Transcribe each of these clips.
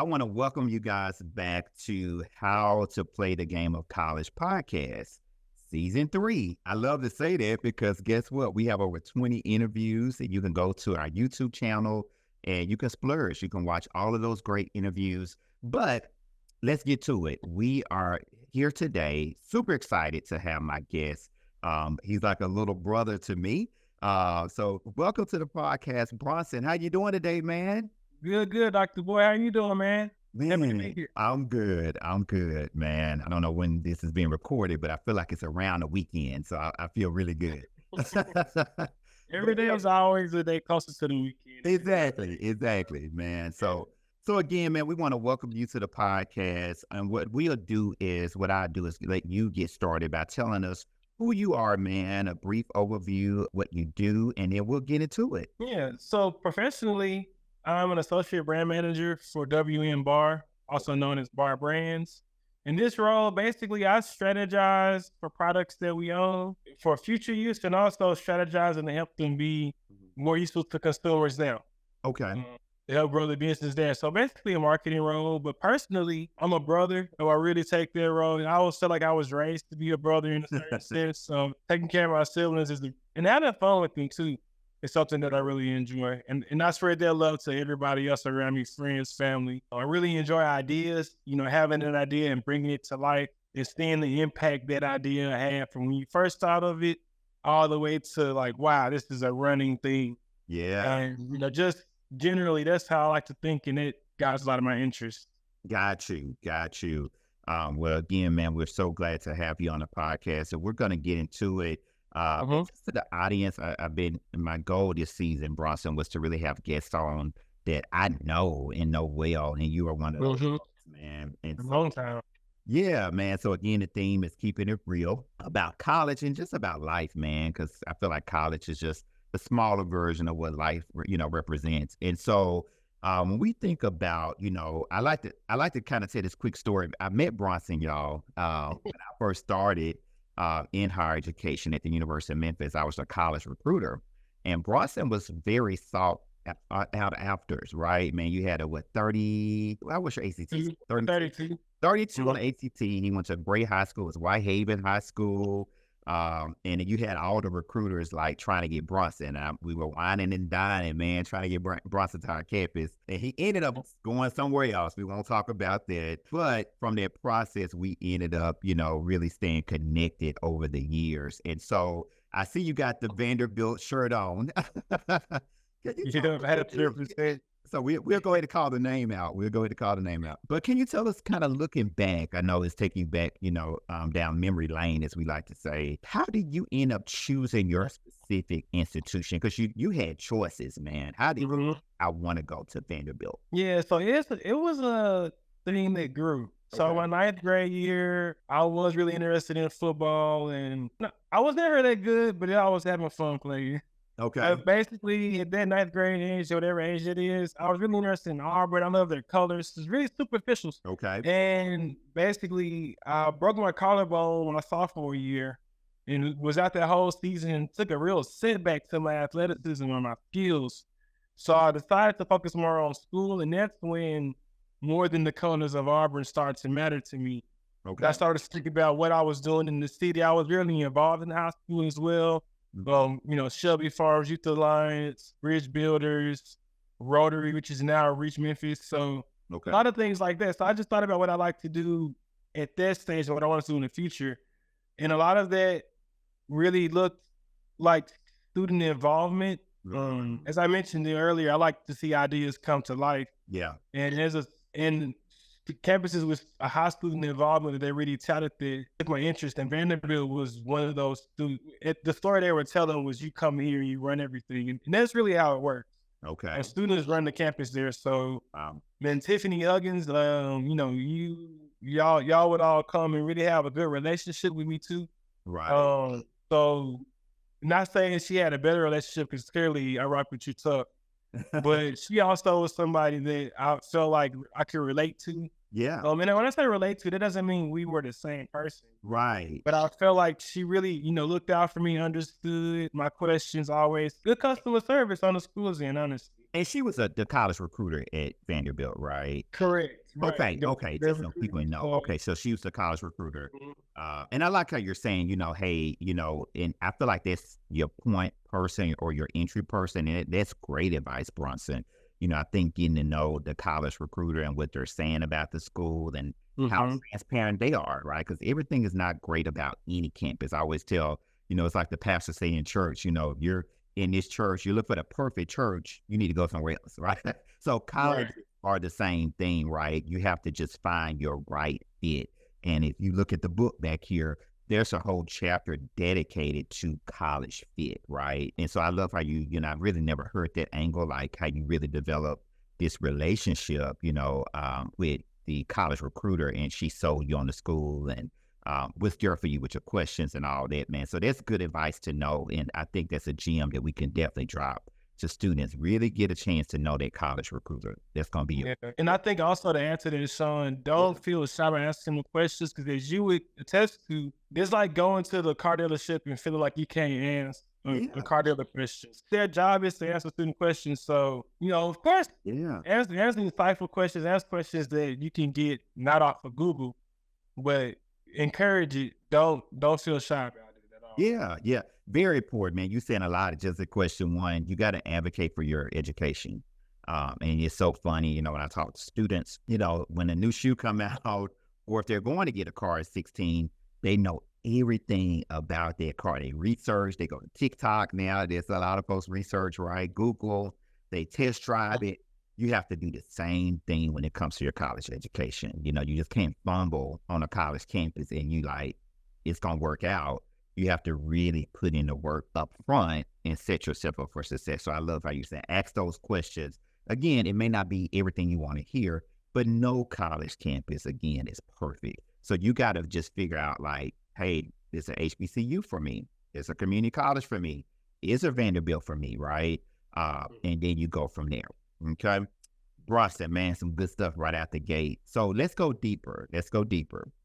want to welcome you guys back to How to Play the Game of College podcast, season 3. I love to say that because guess what? We have over 20 interviews and you can go to our YouTube channel and you can splurge. You can watch all of those great interviews. But let's get to it. We are here today, super excited to have my guest. He's like a little brother to me. So welcome to the podcast, Bronson. How you doing today, man? Good, Dr. Boyd. How you doing, man? Man, I'm good, man. I don't know when this is being recorded, but I feel like it's around the weekend, so I feel really good. Every day is always a day closer to the weekend. Exactly, man. So again, man, we want to welcome you to the podcast, and what I do is let you get started by telling us who you are, man, a brief overview, what you do, and then we'll get into it. Yeah, so professionally, I'm an associate brand manager for WM Bar, also known as Bar Brands. In this role, basically, I strategize for products that we own for future use and also strategizing to help them be more useful to consumers now. Okay. To help grow the business there. So basically a marketing role, but personally, I'm a brother, so I really take that role. And I always felt like I was raised to be a brother in a certain sense. So taking care of my siblings and having fun with them too is something that I really enjoy. And I spread that love to everybody else around me, friends, family. I really enjoy ideas, having an idea and bringing it to life and seeing the impact that idea had from when you first thought of it all the way to like, wow, this is a running thing. Yeah. And, just generally, that's how I like to think, and it guides a lot of my interests. Got you. Well, again, man, we're so glad to have you on the podcast, and we're going to get into it. Just to the audience, my goal this season, Bronson, was to really have guests on that I know and know well, and you are one of those folks, man. And a long time. Yeah, man. So again, the theme is keeping it real about college and just about life, man, because I feel like college is just the smaller version of what life, represents. And so when we think about, I like to kind of tell this quick story. I met Bronson, y'all, when I first started in higher education at the University of Memphis. I was a college recruiter, and Bronson was very sought out afters, right? Man, you had 30, what was your ACT? 32. 32 on the ACT. He went to Bray High School, it was Whitehaven High School. And you had all the recruiters like trying to get Bronson. We were whining and dining, man, trying to get Bronson to our campus. And he ended up going somewhere else. We won't talk about that. But from that process, we ended up, really staying connected over the years. And so I see you got the Vanderbilt shirt on. So we'll go ahead and call the name out. But can you tell us, kind of looking back, I know it's taking you back, down memory lane, as we like to say, how did you end up choosing your specific institution? Because you had choices, man. How did I want to go to Vanderbilt? Yeah, so it was a thing that grew. So my 9th grade year, I was really interested in football, and I was never that good, but I was having fun playing. Okay. Basically, at that 9th grade age, or whatever age it is, I was really interested in Auburn. I love their colors. It's really superficial. Okay. And basically, I broke my collarbone my sophomore year, and was out that whole season. Took a real setback to my athleticism and my skills. So I decided to focus more on school, and that's when more than the colors of Auburn started to matter to me. Okay. I started to think about what I was doing in the city. I was really involved in high school as well. Shelby Farms Youth Alliance, Bridge Builders, Rotary, which is now Reach Memphis. So a lot of things like that. So I just thought about what I like to do at that stage and what I want to do in the future. And a lot of that really looked like student involvement. As I mentioned earlier, I like to see ideas come to life. Yeah. And the campuses with a high student involvement that they really touted that took my interest, and Vanderbilt was one of those students. The story they were telling was, you come here, you run everything, and that's really how it works. Okay. And students run the campus there. So, man, Tiffany Huggins, y'all would all come and really have a good relationship with me too. Right. So, not saying she had a better relationship, because clearly I rock with you tough. But she also was somebody that I felt like I could relate to. Yeah. And when I say relate to, that doesn't mean we were the same person. Right. But I felt like she really, looked out for me, understood my questions always. Good customer service on the school's end, honestly. And she was the college recruiter at Vanderbilt, right? Correct. Right. Okay, okay, The just so people recruiting. know. So, Okay, so she was the college recruiter. mhm. And I like how you're saying, hey, and I feel like that's your point person or your entry person. And that's great advice, Bronson. I think getting to know the college recruiter and what they're saying about the school and how Mhm. transparent they are, right? Because everything is not great about any campus. I always tell, it's like the pastor say in church, you're in this church, you look for the perfect church, you need to go somewhere else, right? So college Right. are the same thing, right? You have to just find your right fit. And if you look at the book back here, there's a whole chapter dedicated to college fit, right? And so I love how I've really never heard that angle, like how you really develop this relationship, with the college recruiter, and she sold you on the school and was there for you with your questions and all that, man. So that's good advice to know. And I think that's a gem that we can definitely drop to students. Really get a chance to know that college recruiter. That's going to be Yeah. And I think also the answer to this, Shawn, don't feel shy about asking them questions because as you would attest to, it's like going to the car dealership and feeling like you can't answer a yeah, car dealer questions. Their job is to answer student questions. So, of course, yeah. answer insightful questions, ask questions that you can get not off of Google, but encourage it. Don't feel shy about it at all. Yeah, yeah. Very important, man. You saying a lot. Just a question one, you got to advocate for your education. And it's so funny, when I talk to students, when a new shoe come out, or if they're going to get a car at 16, they know everything about their car. They research, they go to TikTok now. There's a lot of folks research, right? Google, they test drive it. You have to do the same thing when it comes to your college education. You just can't fumble on a college campus and you like, it's going to work out. You have to really put in the work up front and set yourself up for success. So I love how you say, ask those questions. Again, it may not be everything you want to hear, but no college campus, again, is perfect. So you got to just figure out like, hey, it's an HBCU for me. It's a community college for me. It's a Vanderbilt for me, right? And then you go from there. Okay. Bronson, man, some good stuff right out the gate. So let's go deeper.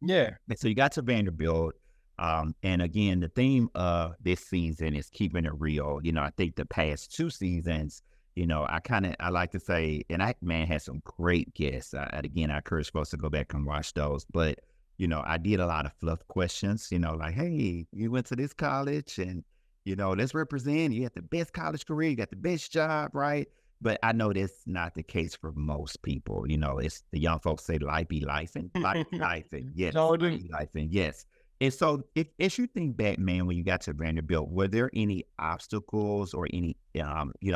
Yeah. And so you got to Vanderbilt. And again, the theme of this season is keeping it real. I think the past two seasons, I like to say, and I, man, had some great guests. Again, I encourage folks to go back and watch those. But, I did a lot of fluff questions, like, hey, you went to this college and, let's represent. You had the best college career. You got the best job, right? But I know that's not the case for most people. It's the young folks say life be life and life be life. And yes, No, life be life and yes. And so if you think back, man, when you got to Vanderbilt, were there any obstacles or any,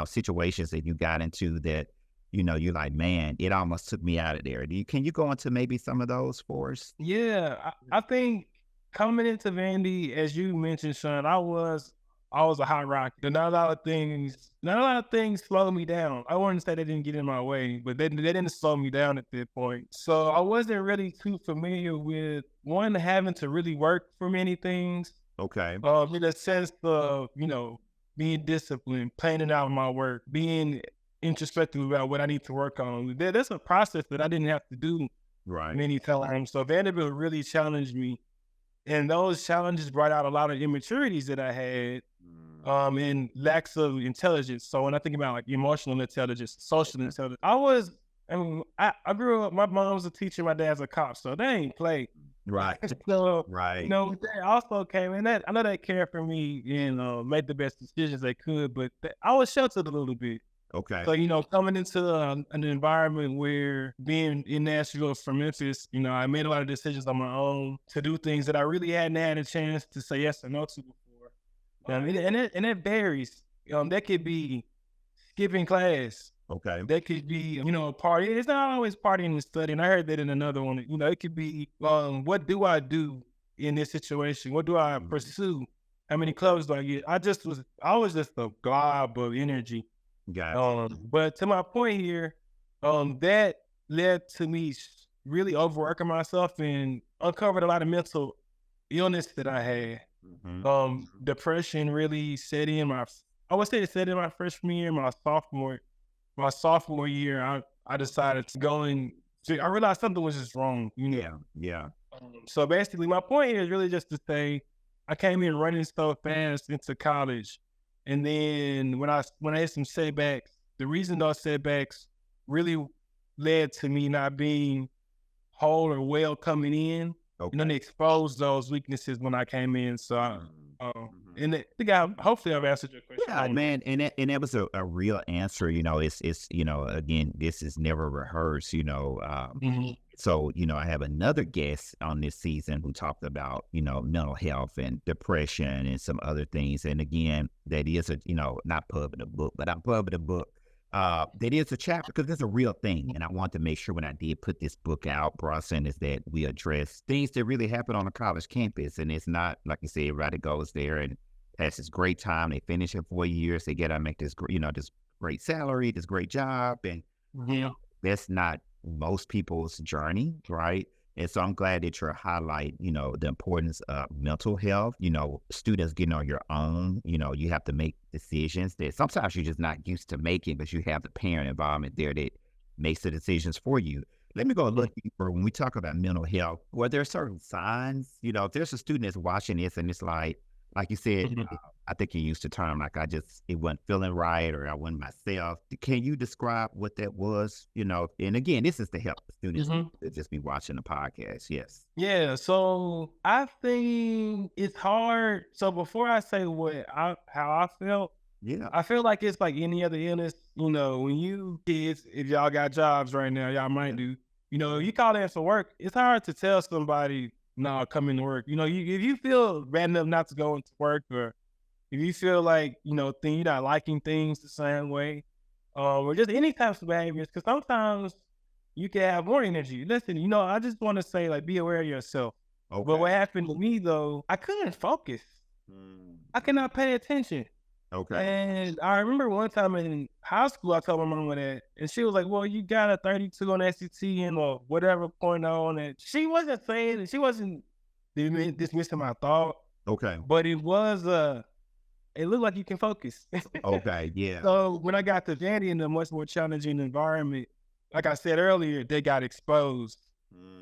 situations that you got into that, you're like, man, it almost took me out of there. Can you go into maybe some of those for us? Yeah, I think coming into Vandy, as you mentioned, Shawn, I was a hot rocket. Not a lot of things slowed me down. I wouldn't say they didn't get in my way, but they didn't slow me down at that point. So I wasn't really too familiar with one having to really work for many things. Okay. In a sense of, being disciplined, planning out my work, being introspective about what I need to work on. That's a process that I didn't have to do Right. many times. So Vanderbilt really challenged me. And those challenges brought out a lot of immaturities that I had, and lacks of intelligence. So when I think about like emotional intelligence, social intelligence, I grew up, my mom was a teacher, my dad's a cop, so they ain't play. Right. So, Right. they also came in that, I know they cared for me and made the best decisions they could, but I was sheltered a little bit. Okay. So, coming into an environment where being in Nashville from Memphis, I made a lot of decisions on my own to do things that I really hadn't had a chance to say yes or no to before. And it varies. That could be skipping class. Okay. That could be, a party. It's not always partying and studying. I heard that in another one. It could be, what do I do in this situation? What do I pursue? How many clubs do I get? I was just a glob of energy. Got But to my point here, that led to me really overworking myself and uncovered a lot of mental illness that I had. Depression really set in I would say it set in my freshman year, my sophomore year. I decided to go and So I realized something was just wrong, Yeah. Yeah. So basically, my point here is really just to say I came in running so fast into college, and then when I had some setbacks, the reason those setbacks really led to me not being whole or well coming in. They Okay. exposed those weaknesses when I came in. So, Mhm. and I think hopefully I've answered your question. I Yeah, don't know. man, and that was a real answer. It's again, this is never rehearsed. Mhm. So I have another guest on this season who talked about mental health and depression and some other things. And again, that is a not pubbing a book, but I'm pubbing a book. That is a chapter because it's a real thing, and I want to make sure when I did put this book out, Bronson, is that we address things that really happen on a college campus, and it's not like you say, everybody goes there and has this great time. They finish in 4 years. They get to make this, this great salary, this great job. And Yeah. that's not most people's journey, right? And so I'm glad that you're highlight, the importance of mental health, students getting on your own, you have to make decisions that sometimes you're just not used to making, but you have the parent involvement there that makes the decisions for you. Let me go a little deeper. When we talk about mental health, well, there are certain signs, if there's a student that's watching this and it's like you said, Mhm. I think you used the term like it wasn't feeling right or I wasn't myself. Can you describe what that was? And again, this is to help the students Mhm. that just be watching the podcast. Yes. Yeah, so I think it's hard. So before I say how I felt, Yeah. I feel like it's like any other illness. When you kids, if y'all got jobs right now, y'all might do. You call in for work. It's hard to tell somebody, "No, come into work." If you feel bad enough not to go into work, or if you feel like you're not liking things the same way, or just any types of behaviors, because sometimes you can have more energy. Listen, I just want to say, like, be aware of yourself. But what Okay. happened to me though, I couldn't focus. Mm. I cannot pay attention. Okay. And I remember one time in high school, I told my mom that, and she was like, "Well, you got a 32 on SAT and or whatever point on it." She wasn't saying it. She wasn't dismissing my thought, Okay. but it looked like you can focus. Okay. Yeah. So when I got to Vandy in a much more challenging environment, like I said earlier, they got exposed.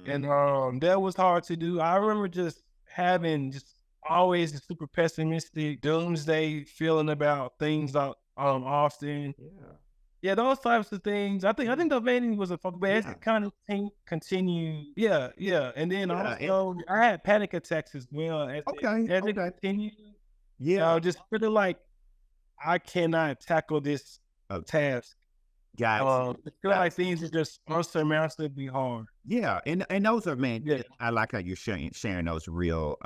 And Mm. that was hard to do. I remember just having just always a super pessimistic, doomsday feeling about things often. Yeah. Yeah, those types of things. I think the Vandy was a focus, but as Yeah. it kind of continued. Yeah, yeah. And then Yeah. also I had panic attacks as well Okay. as it Okay. continued. Yeah. Just feeling like I cannot tackle this Uh, task. guys. I feel like things are just unsurmountably hard. Yeah, and those are, man. Yeah. I like how you're sharing those real.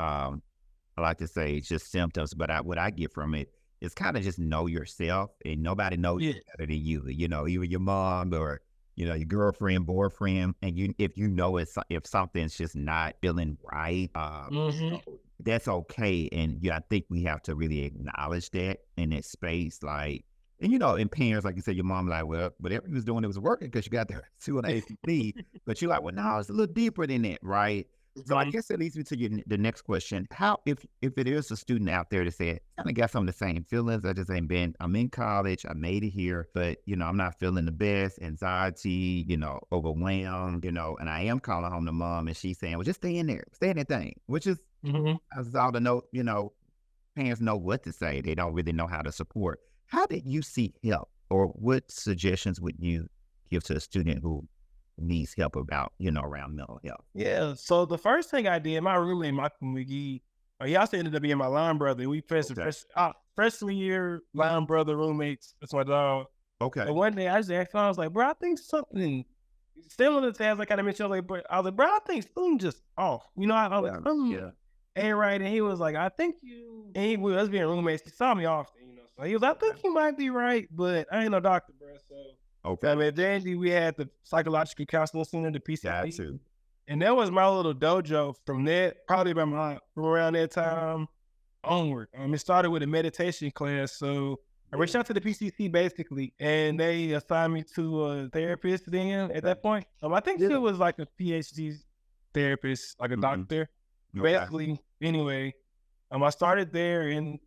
I like to say it's just symptoms, but what I get from it is kind of just know yourself, and nobody knows you Yeah. better than you. Even your mom or your girlfriend, boyfriend, and if if something's just not feeling right, Mhm. that's okay. And I think we have to really acknowledge that in that space, like. And and parents, like you said, your mom like, well, whatever you was doing, it was working because you got the 2 on the ACT. But you're like, well, no, it's a little deeper than that, right? So I Mhm. guess that leads me to the next question. How if it is a student out there that said, kind of got some of the same feelings, I just ain't been, I'm in college, I made it here, but I'm not feeling the best, anxiety, overwhelmed, and I am calling home to mom and she's saying, well, just stay in there, stay in that thing, which is Mhm. as all to know, parents know what to say. They don't really know how to support. How did you seek help, or what suggestions would you give to a student who needs help about, around mental health? Yeah. So the first thing I did, my roommate Michael McGee, he also ended up being my line brother. We Okay. freshman year line brother roommates. That's my dog. Okay. And one day I just asked him, I was like, bro, I think something similar to as I kind of mentioned. I was like, bro, I think something just off. I was Yeah. like, something Yeah. ain't right. And he was like, I think you, and he was being roommates. He saw me often. So he was, I think Okay. you might be right, but I ain't no doctor, bro. So I Okay. mean, then we had the psychological counseling center, the Got PCC. to. And that was my little dojo from that, probably from around that time onward. It started with a meditation class. So I reached Yeah. out to the PCC basically, and they assigned me to a therapist then at that point. I think she Yeah. was like a PhD therapist, like a Hmm. doctor. Okay. Basically, anyway, I started there, and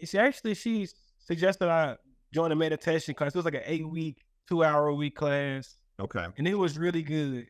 she suggested I join a meditation class. It was like an 8-week, 2-hour a week class, Okay. and it was really good.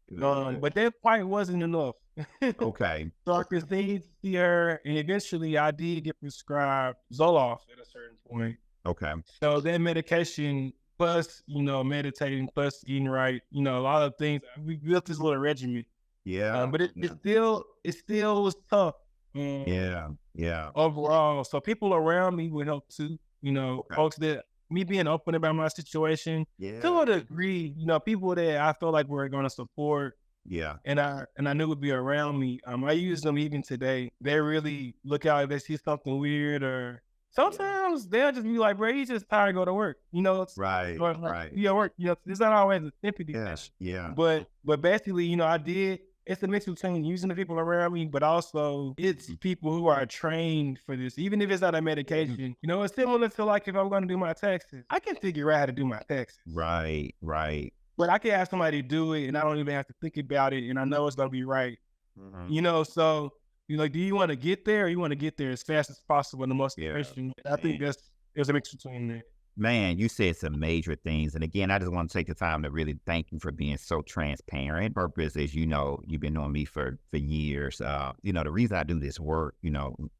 Good. But that quite wasn't enough. Okay. So I continued to see her, and eventually I did get prescribed Zoloft at a certain point. Okay. So that medication plus, meditating plus eating right, a lot of things. We built this little regimen, Yeah. but it, Yeah. it still was tough. Yeah. Yeah. Overall. So people around me would help too. Okay. Folks that me being open about my situation to Yeah. a degree, people that I felt like were going to support Yeah. and I knew would be around me. I use them even today. They really look out if they see something weird or Yeah. sometimes they'll just be like, bro, he's just tired to go to work. It's Right. or like, Right. you at work, it's not always a sympathy Yeah. session. Yeah. But basically, I did. It's a mix between using the people around me, but also it's people who are trained for this. Even if it's not a medication, it's similar to like if I'm going to do my taxes, I can figure out how to do my taxes. Right. Right. But I can ask somebody to do it, and I don't even have to think about it, and I know it's going to be right. Mhm. So do you want to get there, or you want to get there as fast as possible in the most Yeah. efficient? I think there's a mix between that. Man, you said some major things. And again, I just want to take the time to really thank you for being so transparent. Purpose, as you know, you've been knowing me for years. The reason I do this work,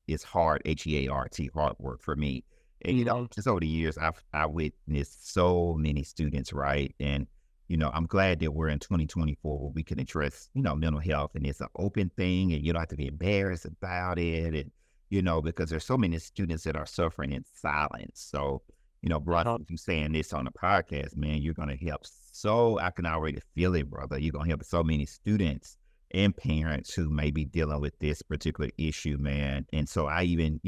is hard, HEART, hard work for me. And, just over the years, I witnessed so many students, right? And, I'm glad that we're in 2024 where we can address, mental health and it's an open thing and you don't have to be embarrassed about it. And, because there's so many students that are suffering in silence. So, Bronson, you saying this on the podcast, man, you're going to help I can already feel it, brother. You're going to help so many students and parents who may be dealing with this particular issue, man. And so I even,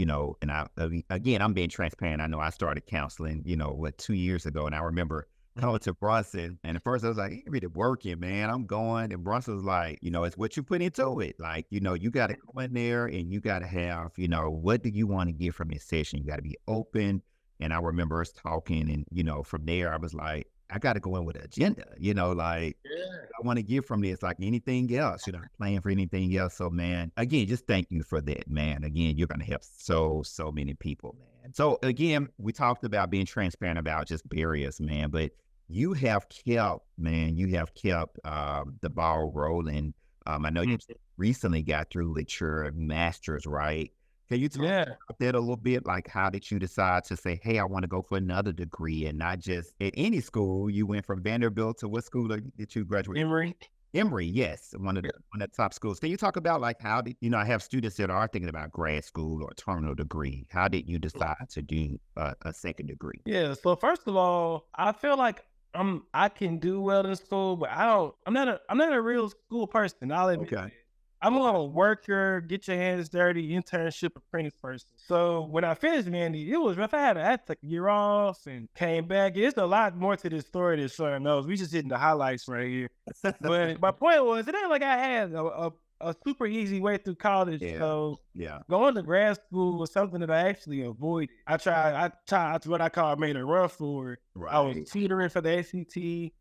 again, I'm being transparent. I know I started counseling, 2 years ago. And I remember coming to Bronson. And at first I was like, ain't really working, man. I'm going. And Bronson was like, it's what you put into it. Like, you got to go in there and you got to have, what do you want to get from this session? You got to be open. And I remember us talking and, from there, I was like, I got to go in with an agenda, I want to get from this like anything else, plan for anything else. So, man, again, just thank you for that, man. Again, you're going to help so many people, man. So, again, we talked about being transparent about just barriers, man, but you have kept the ball rolling. I know you recently got through with your master's, right? Can you talk about that a little bit? Like, how did you decide to say, hey, I want to go for another degree and not just at any school? You went from Vanderbilt to what school did you graduate? Emory. Emory, yes, one of the top schools. Can you talk about like how did I have students that are thinking about grad school or terminal degree? How did you decide to do a second degree? Yeah. So first of all, I feel like I can do well in school, but I'm not a real school person. I'll admit that. I'm a worker, get your hands dirty, internship, apprentice person. So when I finished Vandy, it was rough. I had to take a year off and came back. It's a lot more to this story than Shawn knows. We just hitting the highlights right here. But my point was, it ain't like I had a super easy way through college. So going to grad school was something that I actually avoided. I tried what I call made a run for it. Right. I was tutoring for the ACT.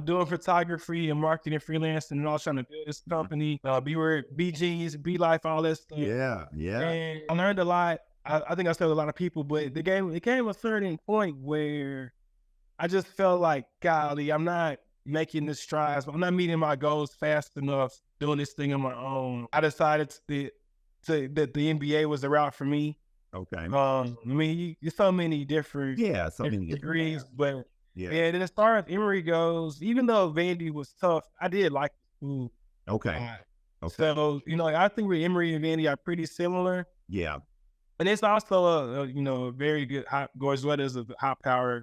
Doing photography and marketing, freelancing, and all trying to build this company, be genius, be life, all that stuff. Yeah. And I learned a lot. I think I said a lot of people, but it came a certain point where I just felt like, golly, I'm not making the strides. I'm not meeting my goals fast enough doing this thing on my own. I decided that the MBA was the route for me. Okay. There's so many different degrees, but. Yeah, and as far as Emory goes, even though Vandy was tough, I did like the school. Okay. So, I think with Emory and Vandy are pretty similar. Yeah. And it's also a very good, Gorsweta is a high-powered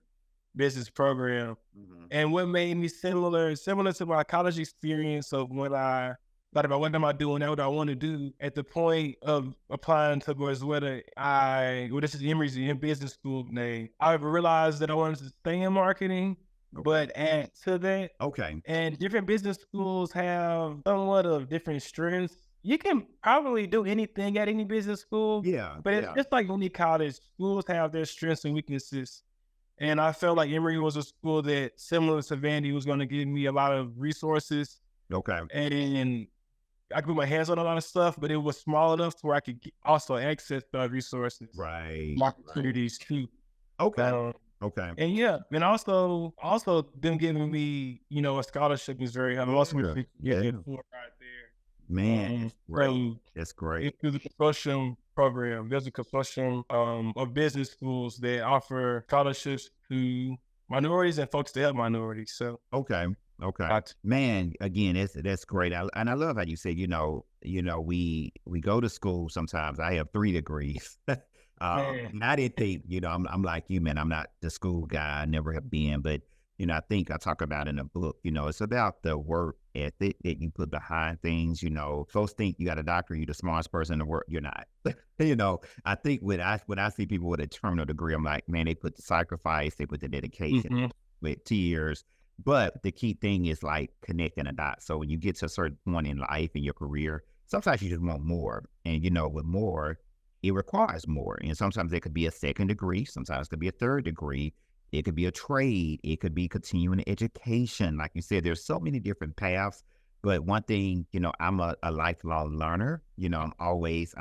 business program. Mm-hmm. And what made me similar to my college experience of when I thought about what am I doing now, what I want to do. At the point of applying to Gorsweta, this is Emory's business school name, I realized that I wanted to stay in marketing, but add to that. Okay. And different business schools have somewhat of different strengths. You can probably do anything at any business school. Yeah. But it's just like any college, schools have their strengths and weaknesses. And I felt like Emory was a school that, similar to Vandy, was going to give me a lot of resources. Okay. And I could put my hands on a lot of stuff, but it was small enough to where I could also access the resources. Right. Opportunities too. Okay. Okay. And yeah, and also them giving me, a scholarship is very helpful. Also, Sure. get Yeah. that tour right there. Man, that's great. So That's great. if there's a consortium program, there's a consortium of business schools that offer scholarships to minorities and folks to help minorities. So, Okay. Okay. got Man, again, that's great. And I love how you say, we go to school sometimes. I have 3 degrees. man. And I didn't think, I'm like you, man. I'm not the school guy. I never have been, but I think I talk about in the book, it's about the work ethic that you put behind things. Folks think you got a doctor, you're the smartest person in the world. You're not. I think when I see people with a terminal degree, I'm like, man, they put the sacrifice, they put the dedication Mm-hmm. with tears. But the key thing is like connecting the dots. So when you get to a certain point in life in your career, sometimes you just want more. And with more, it requires more. And sometimes it could be a second degree, sometimes it could be a third degree, it could be a trade, it could be continuing education. Like you said, there's so many different paths. But one thing, I'm a lifelong learner. I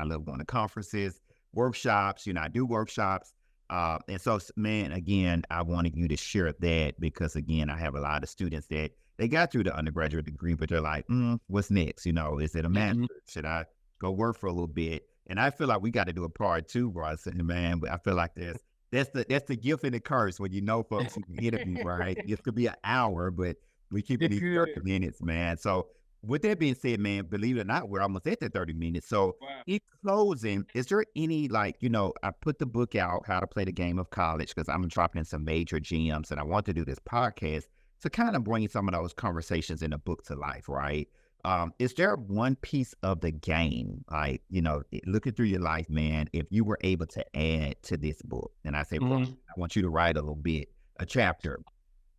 love going to conferences, workshops, I do workshops. And so, man, again, I wanted you to share that because, again, I have a lot of students that they got through the undergraduate degree, but they're like, what's next? Is it a master? Mm-hmm. Should I go work for a little bit? And I feel like we got to do a part 2, Bronson, man. But I feel like that's the gift and the curse when folks who can interview, right? It could be an hour, but we keep it If these you 30 minutes, man. So with that being said, man, believe it or not, we're almost at the 30 minutes. So wow. in closing, is there any I put the book out, How to Play the Game of College, because I'm dropping in some major gems and I want to do this podcast to kind of bring some of those conversations in the book to life, right? Is there one piece of the game, like, looking through your life, man, if you were able to add to this book, and I say, "Bro, Mm-hmm. I want you to write a little bit, a chapter,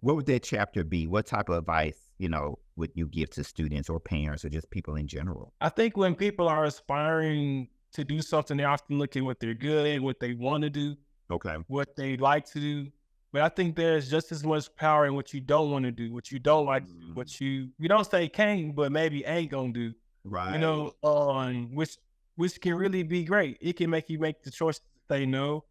what would that chapter be? What type of advice, would you give to students or parents or just people in general?" I think when people are aspiring to do something, they often look at what they're good at, what they want to do, Okay. what they like to do. But I think there's just as much power in what you don't want to do, what you don't like to do, what you don't say can't, but maybe ain't gonna do. Right. On which can really be great. It can make you make the choice to say no,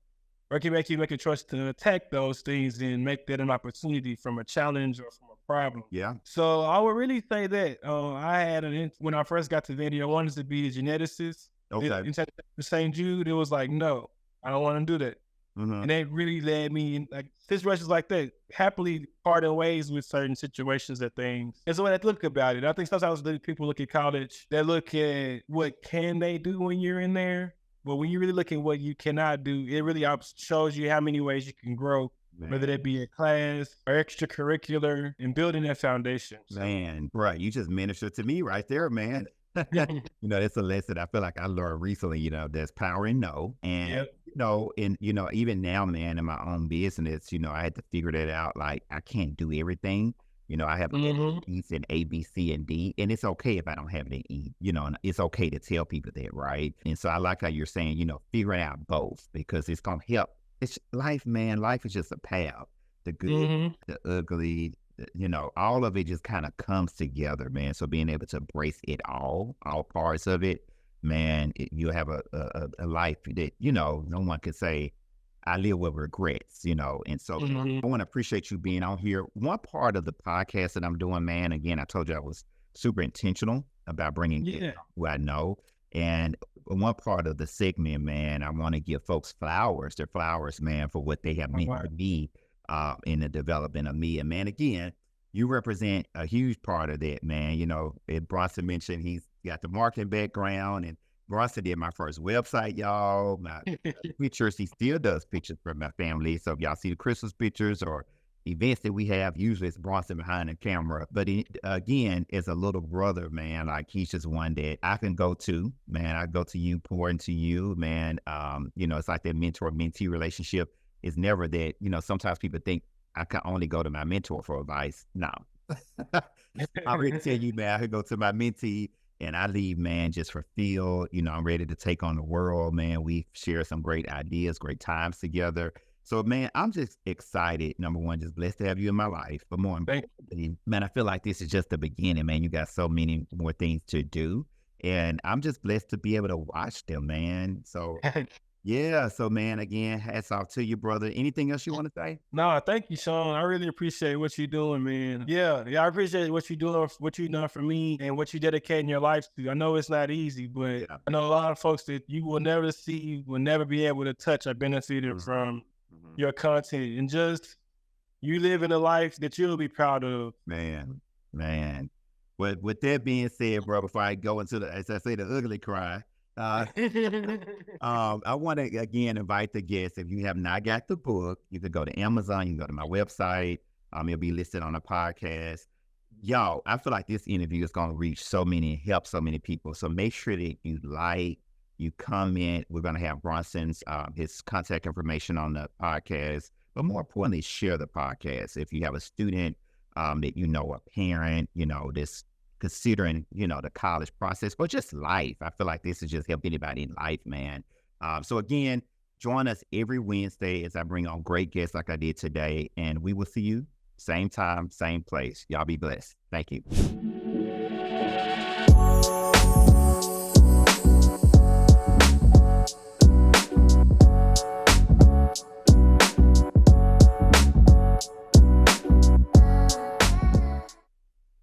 or it can make you make a choice to attack those things and make that an opportunity from a challenge or from a problem. Yeah. So I would really say that I had when I first got to Vandy, I wanted to be a geneticist. Okay. In St. Jude, it was like, no, I don't want to do that. Mm-hmm. And that really led me in like situations like that, happily parting ways with certain situations and things. And so when I look about it, I think sometimes people look at college, they look at what can they do when you're in there. But when you really look at what you cannot do, it really shows you how many ways you can grow, whether that be in class or extracurricular, and building that foundation. So. Man, right. You just ministered to me right there, man. That's a lesson I feel like I learned recently, there's power in no. And, Yep. and, even now, man, in my own business, I had to figure that out. Like, I can't do everything. I have E's and A, B, C, and D, and it's okay if I don't have the E, and it's okay to tell people that, right? And so I like how you're saying, figuring out both because it's going to help. It's life, man. Life is just a path. The good, the ugly, all of it just kind of comes together, man. So being able to embrace it all parts of it, man, you'll have a life that, no one could say, I live with regrets, and so I want to appreciate you being on here. One part of the podcast that I'm doing, man, again, I told you I was super intentional about bringing who I know. And one part of the segment, man, I want to give folks their flowers, man, for what they have meant to me in the development of me. And man, again, you represent a huge part of that, man. Bronson mentioned he's got the marketing background, and Bronson did my first website, y'all. My pictures, he still does pictures for my family. So if y'all see the Christmas pictures or events that we have, usually it's Bronson behind the camera. But again, as a little brother, man, like he's just one that I can go to, man. I go to you, pour into you, man. It's like that mentor-mentee relationship. It's never that, sometimes people think I can only go to my mentor for advice. No. I'm ready to tell you, man, I could go to my mentee and I leave, man, just fulfilled. I'm ready to take on the world, man. We share some great ideas, great times together. So, man, I'm just excited. Number one, just blessed to have you in my life. But more importantly, man, I feel like this is just the beginning, man. You got so many more things to do. And I'm just blessed to be able to watch them, man. So Yeah. So, man, again, hats off to you, brother. Anything else you want to say? No, thank you, Shawn. I really appreciate what you're doing, man. Yeah, I appreciate what you're doing, what you've done for me, and what you dedicating your life to. I know it's not easy, but Yeah. I know a lot of folks that you will never see, will never be able to touch, are benefited Mhm. from Mhm. your content, and just you living a life that you'll be proud of. Man, man. With that being said, bro, before I go into as I say, the ugly cry, uh, I want to again invite the guests. If you have not got the book, you can go to Amazon, you can go to my website. It'll be listed on the podcast. Y'all, I feel like this interview is going to reach so many, help so many people. So make sure that you like, you comment. We're going to have Bronson's his contact information on the podcast, but more importantly, share the podcast. If you have a student that you know, a parent, this considering, the college process, but just life. I feel like this is just help anybody in life, man. So again, join us every Wednesday as I bring on great guests like I did today, and we will see you same time, same place. Y'all be blessed. Thank you.